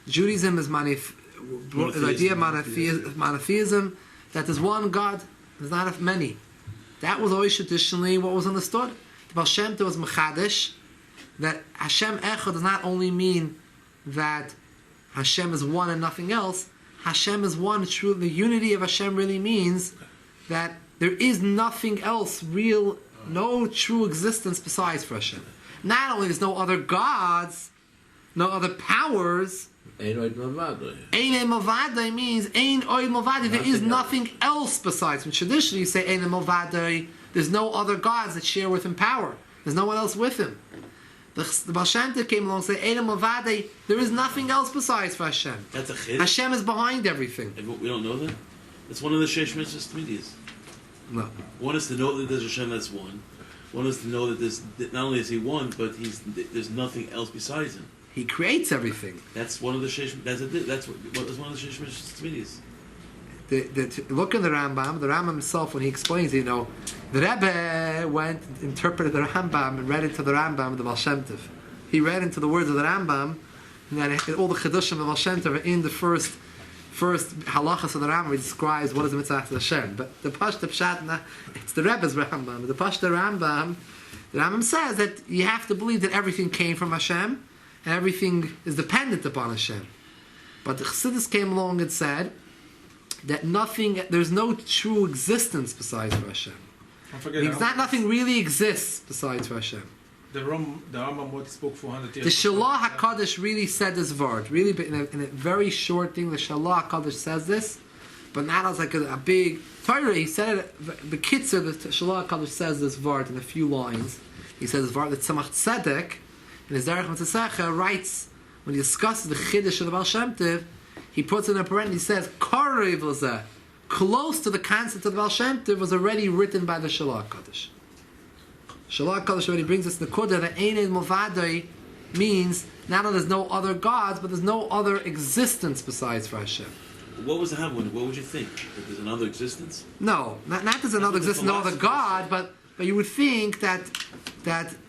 A: Judaism is the idea of monotheism, that there's one God, there's not many. That was always traditionally what was understood. The Baal Shem Tov was Mechadish, that Hashem Echad does not only mean that Hashem is one and nothing else. Hashem is one. True, the unity of Hashem really means that there is nothing else real, no true existence besides for Hashem. Not only there's no other gods, no other powers.
B: Ein Oid Mavadoi.
A: Ein Mavadai means Ein Oid Mavadai. There is nothing else besides. When traditionally you say Ein Mavadai, there's no other gods that share with him power. There's no one else with him. The Baal Shem Tov came along and said Ein Mavadai. There is nothing else besides for Hashem.
F: That's a Chiddush.
A: Hashem is behind everything.
F: We don't know that. That's one of the Sheish Mitzvahs Tmidias.
A: No.
F: One is to know that there's Hashem that's one. One is to know that that not only is he one, but there's nothing else besides him.
A: He creates everything.
F: That's one of the Sheish. That's one of the Sheish Mitzvahs Tmidias.
A: Look in the Rambam. The Rambam himself, when he explains, the Rebbe went, interpreted the Rambam, and read into the Rambam the Baal Shem Tov. He read into the words of the Rambam, and that all the Chiddushim of the Baal Shem Tov are in the first halachas of the Rambam. He describes what is the mitzvah to Hashem. But the Pshat, it's the Rebbe's Rambam. The Rambam says that you have to believe that everything came from Hashem, and everything is dependent upon Hashem. But the Chassidus came along and said that there's no true existence besides for Hashem. Nothing really exists besides for Hashem.
D: The Rambam what spoke 400 years.
A: The Shalah HaKadosh really said this word. Really, in a very short thing, the Shalah HaKadosh says this, but not as like a big Torah. He said it, the Kitzur, the Shalah HaKadosh says this word in a few lines. He says this word that Tzemach Tzedek, in his Derech Mitzvah, writes, when he discusses the Chiddush of the Baal Shem Tov, he puts in a parenthesis, he says, Karev Lazeh, close to the concept of the Baal Shem Tov, was already written by the Shalah HaKadosh. Shalah HaKadosh already brings us the Kodah that Einei Mavadai means not only there's no other gods, but there's no other existence besides for Hashem.
F: What was the Havon? What would you think? That there's another existence?
A: No, not there's another existence, no other God, but you would think that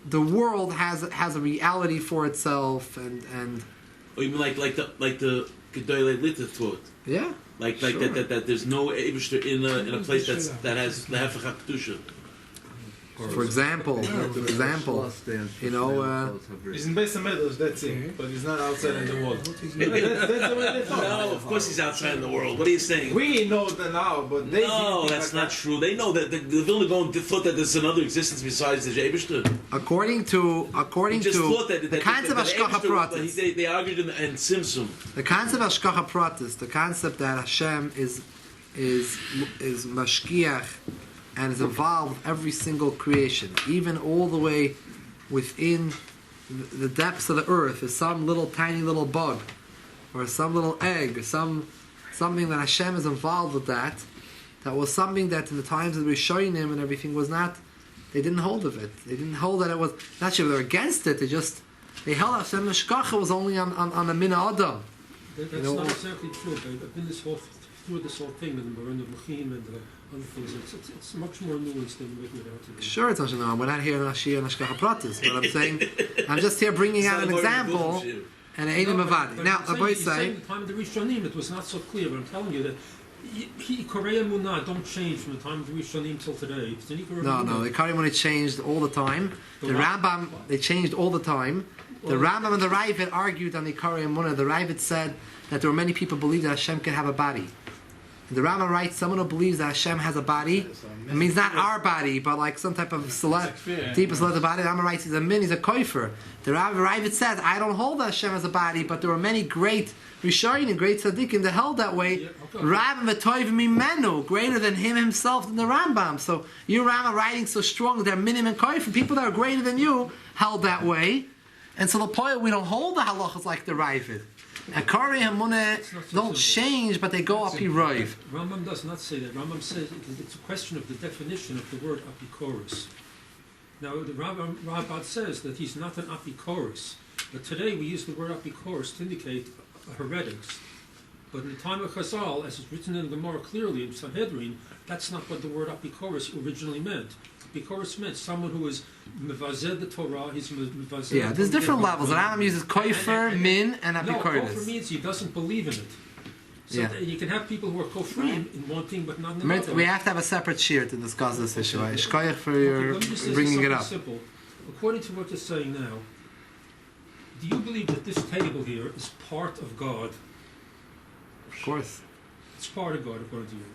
A: the world has a reality for itself, and
F: Or even like the Gedolei Lita thought.
A: yeah,
F: Like
A: sure.
F: that there's no Eibishter in a place that has the Hefech HaKedusha.
A: For example,
H: That's
D: He's in Beis Hamikdash, that's it. But he's not outside in the world. That's the way they thought.
F: No, of course he's outside in the world. What are you saying?
D: We know that now, but they
F: No, that's not true. They know that the Vilna Gaon thought that there's another existence besides the Eibishter.
A: according to the concept of Hashgacha Pratis,
F: They argued in Simsum.
A: the concept of Hashgacha Pratis, the concept that Hashem is is mashkiach and is involved with every single creation, even all the way within the depths of the earth, is some little tiny little bug, or some little egg, or something that Hashem is involved with that was something that in the times of the Rishonim and everything was not, they didn't hold of it. They didn't hold that it was, not sure they were against it, they held Hashem Meshkacha was only on the Min Adam.
I: That's not exactly true. I've been through this whole thing with the Baron of Lachim and other things. It's much more nuanced than making it out to be.
A: Sure, it's not no. We're not here in Ashia and Ashkacha Pratis, but I'm saying, I'm just here bringing out an example, and it ain't a Mavadi. Now, the boy say,
I: at the time of the Rishonim, it was not so clear, but I'm telling you that Korea Munah don't change from the time of the Rishonim till today.
A: No, the Korea Munah changed all the time. The Rambam, they changed all the time. The Rambam and the Ravid argued on the Korea Munah. The Ravid said that there were many people who believe that Hashem can have a body. And the Rambam writes, someone who believes that Hashem has a body, it means not our body, but like some type of deeper celestial body. The Rambam writes, he's a koifer. The Ravid says, I don't hold that Hashem has a body, but there were many great Rishonim and great tzaddikim that held that way. Rambam v'toiv mimenu, greater than him himself than the Rambam. So you Rambam writing so strong, they're minim and koifer. People that are greater than you held that way. And so the point, we don't hold the halachas like the Ravid. And Kari and Muneh don't change, but they go apiroiv.
I: Rambam does not say that. Rambam says it's a question of the definition of the word apikoros. Now, the Rabbad says that he's not an apikoros. But today we use the word apikoros to indicate heretics. But in the time of Chazal, as it's written in the Gemara clearly in Sanhedrin, that's not what the word apikoros originally meant. Apikoros meant someone who is mevazed the Torah, he's mevazed...
A: Yeah, there's different levels. The Rambam uses koifer, min, and apikoros.
I: No, kofer means he doesn't believe in it. So you can have people who are kofrim in one thing but not in another.
A: We have to have a separate shir to discuss this issue. Shkoyach for your bringing it up.
I: Simple. According to what you're saying now, do you believe that this table here is part of God?
A: Of course.
I: It's part of God, according to you.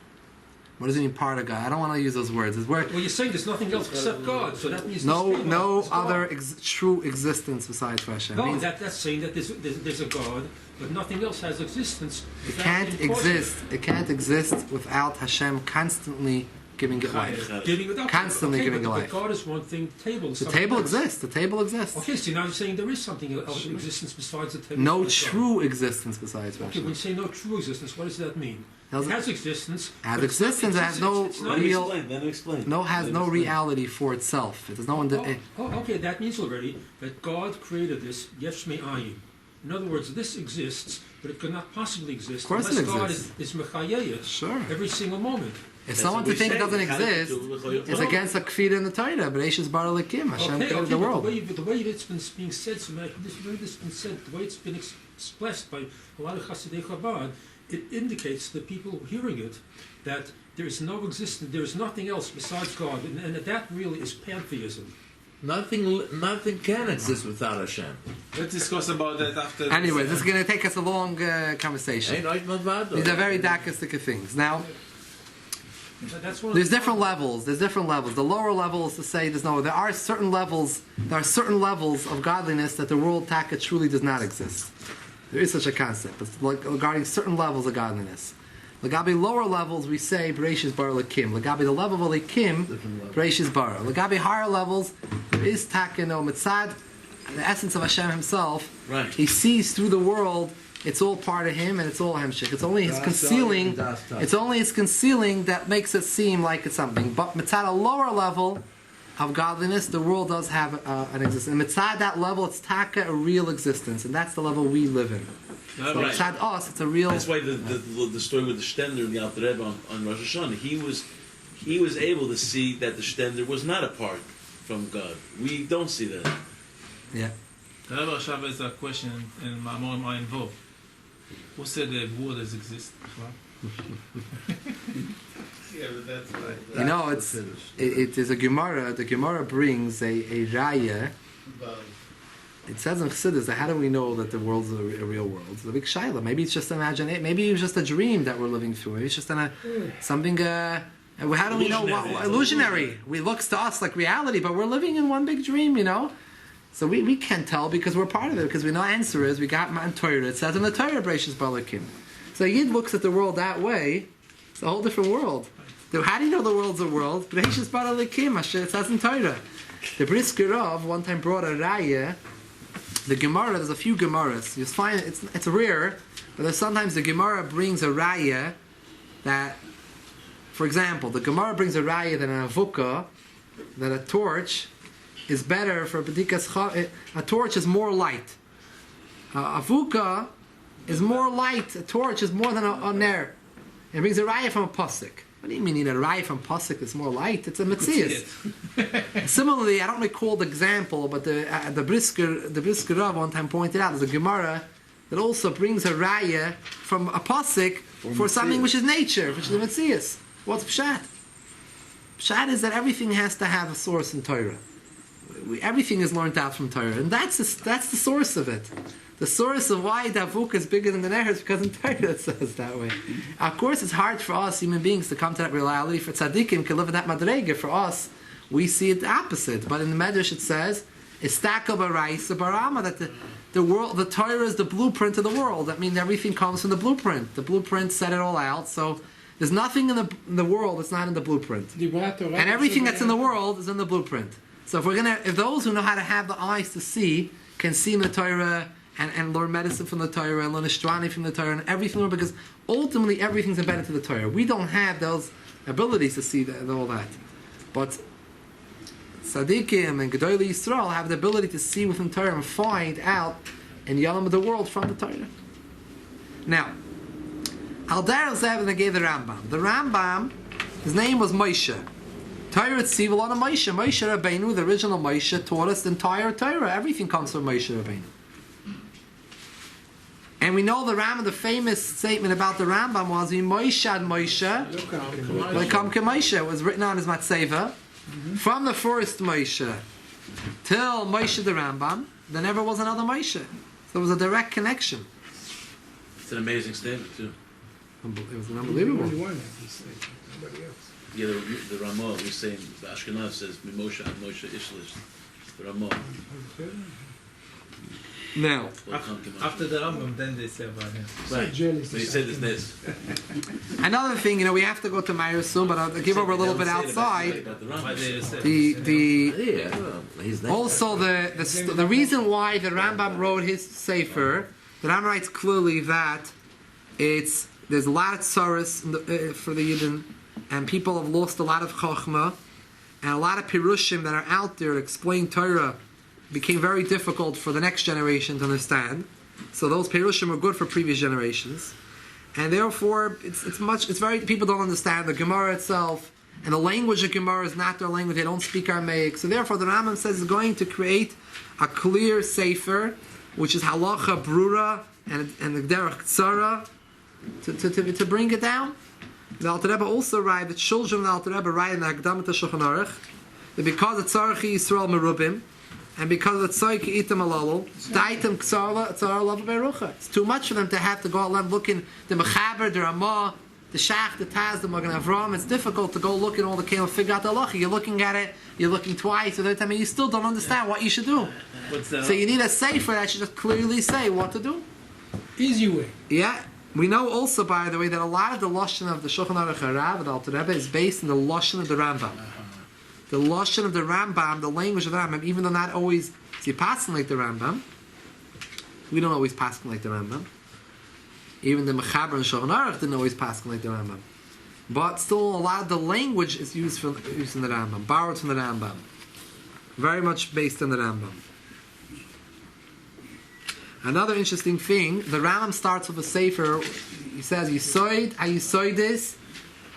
A: What does it mean, part of God? I don't want to use those words.
I: Well, you're saying there's nothing else except God, so that means
A: no other true existence besides Hashem.
I: No, that's saying that there's a God, but nothing else has existence.
A: It can't exist. It can't exist without Hashem constantly giving it life. Constantly giving it life.
I: But God is one thing.
A: The table exists. The table exists.
I: Okay, so now you're saying there is something else in existence besides the table.
A: No true existence besides Hashem.
I: Okay, when you say no true existence, what does that mean? It has existence.
A: Has existence. It has no real.
F: Explain.
A: No, has no reality for itself. There's no one.
I: Okay, that means already that God created this yesh me'ayin. In other words, this exists, but it could not possibly exist
A: of course
I: unless
A: it
I: God
A: exists.
I: is mechayeh
A: Sure.
I: every single moment.
A: If someone to think it doesn't exist, it's against the kfir in the Torah. Bereshis bara Elokim. Hashem created the world.
I: The way it's been being said, the way it's been expressed by a lot of Hasidei Chabad, it indicates to the people hearing it that there is no existence, there is nothing else besides God, and that really is pantheism.
B: Nothing can exist without Hashem.
D: Let's discuss about that after.
A: Anyway, this is going to take us a long conversation. These are very darkistic things. Now, there's different levels. The lower level is to say there are certain levels of godliness that the world taka truly does not exist. There is such a concept, but regarding certain levels of godliness. Lagabi lower levels, we say Bereshis bara Elokim. Lagabi the level of Elokim, Bereshis bara. Lagabi higher levels, there is taka no mitzad, the essence of Hashem Himself.
F: Right.
A: He sees through the world. It's all part of Him, and it's all Hemshik. It's only His concealing. It's only His concealing that makes it seem like it's something. But mitzad a lower level of godliness, the world does have an existence. And mitzad that level, it's taka a real existence, and that's the level we live in. So mitzad us, it's a real.
F: That's why the story with the Stender, the Alter Rebbe on Rosh Hashanah, he was able to see that the Stender was not apart from God. We don't see that.
A: Yeah.
D: The Rebbe Shav is a question in Ma'amor Ma'in Vov. Who said the borders exist?
C: Yeah, but that's right.
A: You know, it is a Gemara. The Gemara brings a raya. It says in Chassidus that how do we know that the world's a real world? It's a big shaila. Maybe it's just imagination. Maybe it's just a dream that we're living through. Maybe it's just something. How do we know? Illusionary. It looks to us like reality, but we're living in one big dream. You know. So we can't tell because we're part of it, because we know answer is, we got Matan Torah. It says in the Torah, Bereshis bara Elokim. So Yid looks at the world that way, It's a whole different world. So how do you know the world's a world? It says in Torah. The Brisker Rav one time brought a raya. The Gemara, there's a few Gemaras. You find it's rare, but there's sometimes the Gemara brings a raya that, for example, the Gemara brings a raya that an avuka, that a torch is better for bedikas. A torch is more light. Avuka is more light. A torch is more than a ner. It brings a raya from a pasuk. What do you mean a raya from pasuk is more light? It's a metzias. Similarly, I don't recall the example, but the Brisker Rav one time pointed out there's a Gemara that also brings a raya from a pasuk for something which is nature, which is the metzias. What's pshat? Pshat is that everything has to have a source in Torah. Everything is learned out from Torah, and that's the source of it. The source of why Davuk is bigger than the Ner is because in Torah it says that way. Of course, it's hard for us human beings to come to that reality. For tzaddikim can live in that madrega. For us, we see it the opposite. But in the Medrash it says, "Istaka b'raisa barama," that the world, the Torah is the blueprint of the world. That means everything comes from the blueprint. The blueprint set it all out. So there's nothing in the world that's not in the blueprint, and everything that's in the world is in the blueprint. So if those who know how to have the eyes to see can see in the Torah. And learn medicine from the Torah, and learn astronomy from the Torah, and everything, because ultimately everything's embedded to the Torah. We don't have those abilities to see all that. But Tzaddikim and Gedolei Yisrael have the ability to see within Torah and find out in Yalam of the world from the Torah. Now, Al Dar Zev gave the Rambam. The Rambam, his name was Moshe. Torah Tzivel on a Moshe. Moshe Rabbeinu, the original Moshe, taught us the entire Torah. Everything comes from Moshe Rabbeinu. And we know the Rambam, the famous statement about the Rambam was Moshe ad Moshe, Lekam ke Moshe. It was written on his matzeva. From the first Moshe till Moshe the Rambam, there never was another Moshe. So there was a direct connection.
F: It's an amazing statement too.
A: It was an unbelievable.
F: Yeah, the Ramah was saying, the Ashkenaz says Moshe ad Moshe Ishlish. The Ramah.
A: Now,
D: After the Rambam, then they say about him.
F: Right. So he said this.
A: another thing, we have to go to Meir soon, but I'll give over a little bit outside. Also the reason why the Rambam wrote his Sefer, the Rambam writes clearly that there's a lot of tsaros for the Yidden, and people have lost a lot of chokhmah, and a lot of pirushim that are out there to explain Torah became very difficult for the next generation to understand. So those perushim are good for previous generations, and therefore people don't understand the Gemara itself, and the language of Gemara is not their language. They don't speak Aramaic. So therefore, the Rambam says is going to create a clear sefer, which is halacha brura and the derech tzara, to bring it down. The Alter Rebbe also write, the children of the Alter Rebbe write in the Hakdamat HaShulchan Aruch that because of tzarachi Yisrael merubim, and because of the tzoy ki itam alalol, daitem tzara lava berucha. It's too much for them to have to go out and look in the Mechaber, the Ramah, the Shach, the Taz, the Magen Avram. It's difficult to go look at all the Kalim, figure out the halacha. You're looking at it, you're looking twice, or the time, and you still don't understand what you should do. So you need a sefer that should just clearly say what to do.
E: Easy way.
A: Yeah. We know also, by the way, that a lot of the Lashon of the Shulchan Aruch Harav, the Alter Rebbe, is based on the Lashon of the Rambam. The Lashon of the Rambam, the language of the Rambam, even though not always is he passing like the Rambam, we don't always pass like the Rambam. Even the Mechaber and Shulchan Aruch didn't always pass like the Rambam. But still, a lot of the language is used in the Rambam, borrowed from the Rambam. Very much based on the Rambam. Another interesting thing, the Rambam starts with a sefer. He says, "Yisoid, hayisoidis,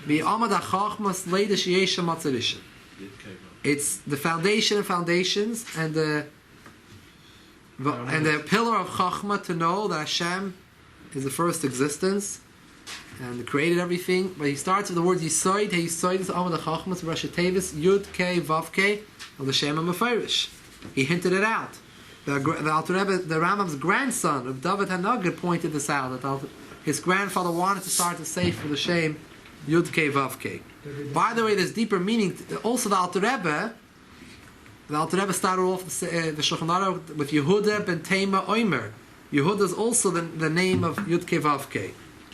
A: bi'amad hachachmas leidish yesha matzarisha." It's the foundation of foundations and the pillar of chachma to know that Hashem is the first existence and created everything. But he starts with the word Yisoid. Yisoid is amad hachachmas Rosh Teves Yud Kei Vav Kei of the Shem HaMefarish. He hinted it out. The Alter Rebbe, the Rambam's grandson of David HaNagid, pointed this out. That his grandfather wanted to start the sefer for the Shem Yud Kei Vav Kei. By the way, there's deeper meaning. Also, the Alter Rebbe started off the Shulchan Aruch with Yehuda ben Tema Omer. Yehuda is also the name of Yud Kei Vav Kei.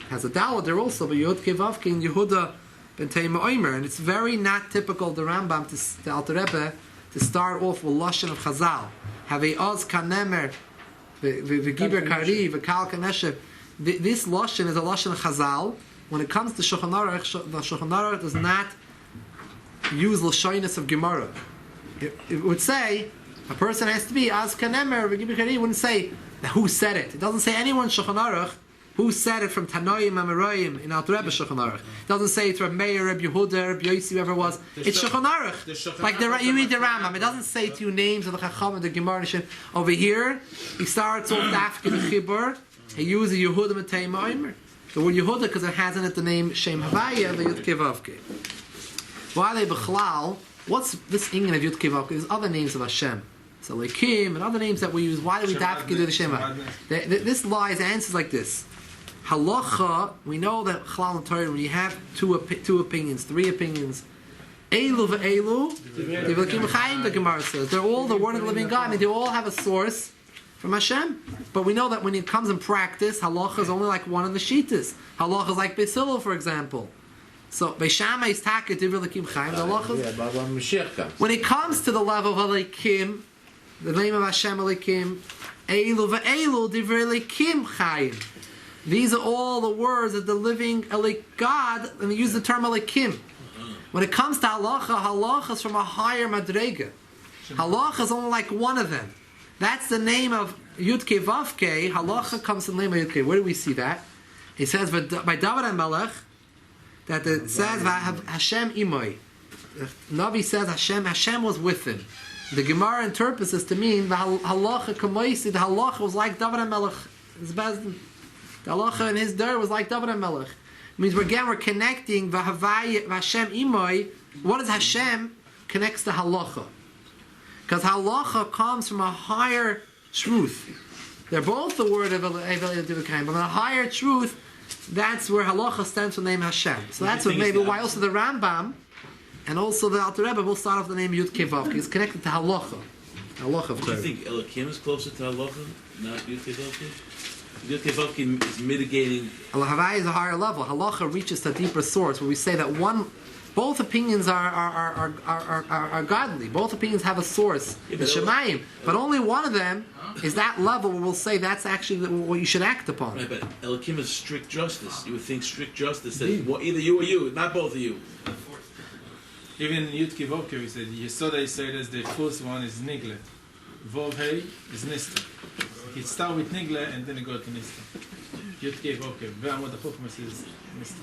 A: has a Dalet there also, but Yud Kevavke in Yehuda ben Tema Omer, and it's very not typical of the Rambam, the Alter Rebbe, to start off with Lashon of Chazal. Have a Oz Kanemer, V'Giber Kari, V'Kal Kaneshev. This Lashon is a Lashon of Chazal. When it comes to Shulchan Aruch, the Shulchan Aruch does not use Lashonis of Gemara. It would say, a person has to be Az Kanemer, V'Giber Kari. It wouldn't say who said it. It doesn't say anyone Shulchan Aruch who said it from Tanoim Amarayim in Alter Rebbe Shulchan Aruch. It doesn't say it's Reb Meir, Reb Yehuda, Reb Yosi, whoever it was. It's Shulchan Aruch. Like you read the Rambam. It doesn't say two names of the Chacham and the Gemara. Over here, he starts off Dafke the Chibur. He uses Yehuda Matei Maimer. The word Yehuda because it has in it the name Shem Havaya, the Yud Kevavke. Why they Bechlal? What's this Inyan of Yud Kevavke? There's other names of Hashem. So Lekim and other names that we use. Why do we Dafke do the Shema? This lies answers like this. Halacha, we know that Chalal and Torah, when you have two opinions, three opinions, Elu ve'elu, Divlakim Chaim, the Gemara says. They're all the word of the living God. I mean, they all have a source from Hashem. But we know that when it comes in practice, Halacha is only like one of the Shitas. Halacha is like Beis Hillel, for example. So, Beishama is Taka, Divlakim Chaim, the Halacha. When it comes to the level of Elikim, the name of Hashem Elikim, Elu ve'elu, Divlakim Chaim. These are all the words of the living God, and they use the term Elikim. When it comes to halacha, halacha is from a higher madrega. Halacha is only like one of them. That's the name of Yud Kei Vav Kei. Halacha comes in the name of Yud Kei. Where do we see that? It says by David HaMelech that it says Hashem Imoi. The Navi says Hashem was with him. The Gemara interprets this to mean the halacha kamoisi. The halacha was like David HaMelech. His bezdin. The halacha in his der was like David HaMelech. It means we're connecting v'havai v'Hashem imoy. What is Hashem connects to halacha? Because halacha comes from a higher truth. They're both the word of Evel, but a higher truth. That's where halacha stands for the name Hashem. So that's what maybe why also the Rambam and also the Alter Rebbe will start off the name Yud Kei Vav Kei. It's connected to halacha. Halacha of Torah.
F: Do you think Elikim is closer to halacha, not Yud Kei Vav Kei? Yud Kei Vav Kei is mitigating.
A: Havai is a higher level. Halacha reaches a deeper source where we say that both opinions are godly. Both opinions have a source, the Shemayim, but only one of them is that level where we'll say that's actually what you should act upon.
F: Right, but Elikim is strict justice. You would think strict justice says either you or you, not both of you.
D: Even in Yud Kei Vav Kei, we said Yesoda says the first one is Nigle, Vov Hey is Nista. It start with Nigle and then it go to Nista. Yud Kei Vav Kei. Ve'amod HaChokmas is Nista.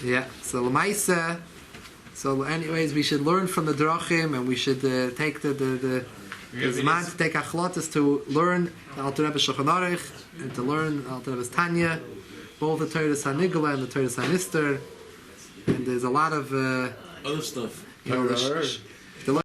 A: Yeah. So Lamaisa. So anyways, we should learn from the Drachim, and we should take the Zman to take achlotas to learn the Alter Rebbe Shulchan Aruch and to learn Alter Rebbe's Tanya, both the Torah Sanigla and the Torah Sanister. And there's a lot of
F: other stuff.
A: You know,